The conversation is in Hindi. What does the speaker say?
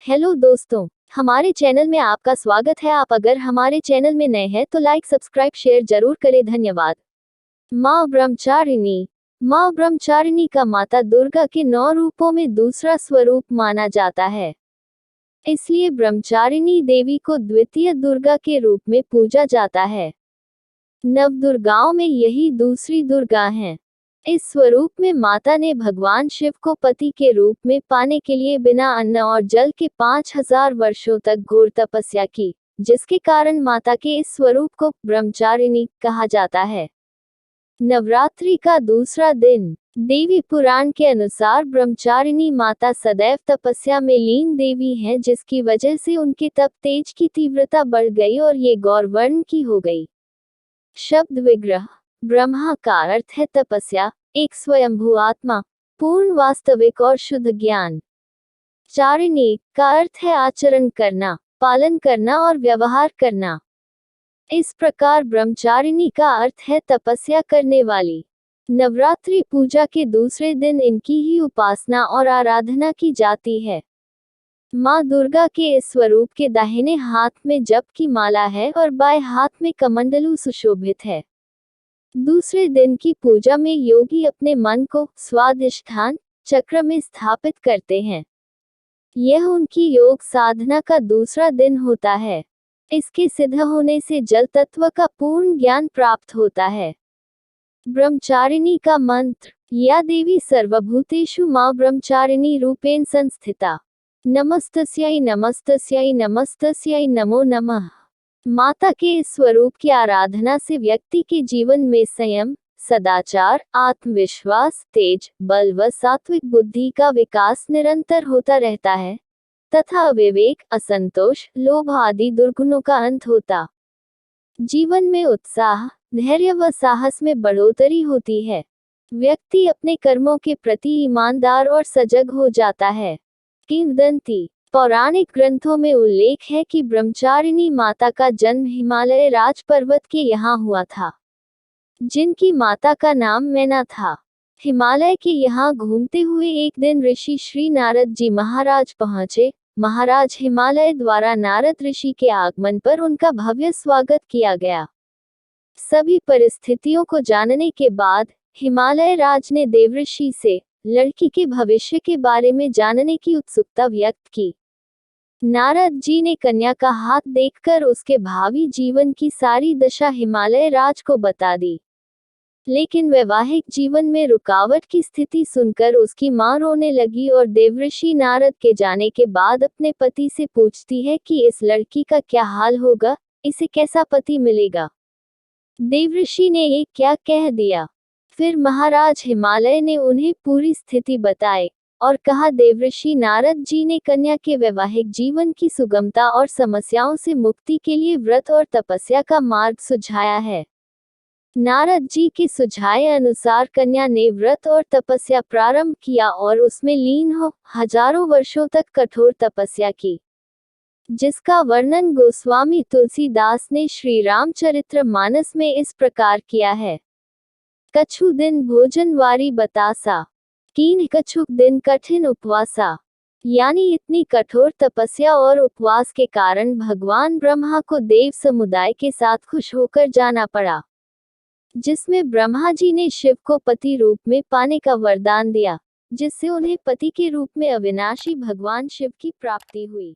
हेलो दोस्तों, हमारे चैनल में आपका स्वागत है। आप अगर हमारे चैनल में नए हैं तो लाइक सब्सक्राइब शेयर जरूर करें, धन्यवाद। माँ ब्रह्मचारिणी। माँ ब्रह्मचारिणी का माता दुर्गा के 9 रूपों में दूसरा स्वरूप माना जाता है, इसलिए ब्रह्मचारिणी देवी को द्वितीय दुर्गा के रूप में पूजा जाता है। नवदुर्गाओं में यही दूसरी दुर्गा हैं। इस स्वरूप में माता ने भगवान शिव को पति के रूप में पाने के लिए बिना अन्न और जल के 5000 वर्षों तक घोर तपस्या की, जिसके कारण माता के इस स्वरूप को ब्रह्मचारिणी कहा जाता है। नवरात्रि का दूसरा दिन। देवी पुराण के अनुसार ब्रह्मचारिणी माता सदैव तपस्या में लीन देवी हैं, जिसकी वजह से उनके तप तेज की तीव्रता बढ़ गई और ये गौर वर्ण की हो गई। शब्द विग्रह। ब्रह्मा का अर्थ है तपस्या, एक स्वयंभू आत्मा, पूर्ण वास्तविक और शुद्ध ज्ञान। चारिणी का अर्थ है आचरण करना, पालन करना और व्यवहार करना। इस प्रकार ब्रह्मचारिणी का अर्थ है तपस्या करने वाली। नवरात्रि पूजा के दूसरे दिन इनकी ही उपासना और आराधना की जाती है। माँ दुर्गा के इस स्वरूप के दाहिने हाथ में जप की माला है और बाएं हाथ में कमंडलू सुशोभित है। दूसरे दिन की पूजा में योगी अपने मन को स्वाधिष्ठान चक्र में स्थापित करते हैं। यह उनकी योग साधना का दूसरा दिन होता है। इसके सिद्ध होने से जल तत्व का पूर्ण ज्ञान प्राप्त होता है। ब्रह्मचारिणी का मंत्र। या देवी सर्वभूतेषु मां ब्रह्मचारिणी रूपेण संस्थिता। नमस्तस्यै नमस्तस्यै नमस्तस्यै नमो नमः। माता के इस स्वरूप की आराधना से व्यक्ति के जीवन में संयम, सदाचार, आत्मविश्वास, तेज, बल व सात्विक बुद्धि का विकास निरंतर होता रहता है तथा अविवेक, असंतोष, लोभ आदि दुर्गुणों का अंत होता। जीवन में उत्साह, धैर्य व साहस में बढ़ोतरी होती है। व्यक्ति अपने कर्मों के प्रति ईमानदार और सजग हो जाता है। किंवदंती। पौराणिक ग्रंथों में उल्लेख है कि ब्रह्मचारिणी माता का जन्म हिमालय राज पर्वत के यहाँ हुआ था, जिनकी माता का नाम मैना था। हिमालय के यहाँ घूमते हुए एक दिन ऋषि श्री नारद जी महाराज पहुँचे। महाराज हिमालय द्वारा नारद ऋषि के आगमन पर उनका भव्य स्वागत किया गया। सभी परिस्थितियों को जानने के बाद हिमालय राज ने देवऋषि से लड़की के भविष्य के बारे में जानने की उत्सुकता व्यक्त की। नारद जी ने कन्या का हाथ देखकर उसके भावी जीवन की सारी दशा हिमालय राज को बता दी। लेकिन वैवाहिक जीवन में रुकावट की स्थिति सुनकर उसकी मां रोने लगी और देवऋषि नारद के जाने के बाद अपने पति से पूछती है कि इस लड़की का क्या हाल होगा, इसे कैसा पति मिलेगा। देवऋषि ने ये क्या कह दिया। फिर महाराज हिमालय ने उन्हें पूरी स्थिति बताई और कहा, देवऋषि नारद जी ने कन्या के वैवाहिक जीवन की सुगमता और समस्याओं से मुक्ति के लिए व्रत और तपस्या का मार्ग सुझाया है। नारद जी के सुझाए अनुसार कन्या ने व्रत और तपस्या प्रारंभ किया और उसमें लीन हो हजारों वर्षों तक कठोर तपस्या की, जिसका वर्णन गोस्वामी तुलसीदास ने श्री रामचरितमानस में इस प्रकार किया है। कछु दिन भोजन वारी बतासा, कीन कछुक दिन कठिन उपवासा। यानी इतनी कठोर तपस्या और उपवास के कारण भगवान ब्रह्मा को देव समुदाय के साथ खुश होकर जाना पड़ा, जिसमें ब्रह्मा जी ने शिव को पति रूप में पाने का वरदान दिया, जिससे उन्हें पति के रूप में अविनाशी भगवान शिव की प्राप्ति हुई।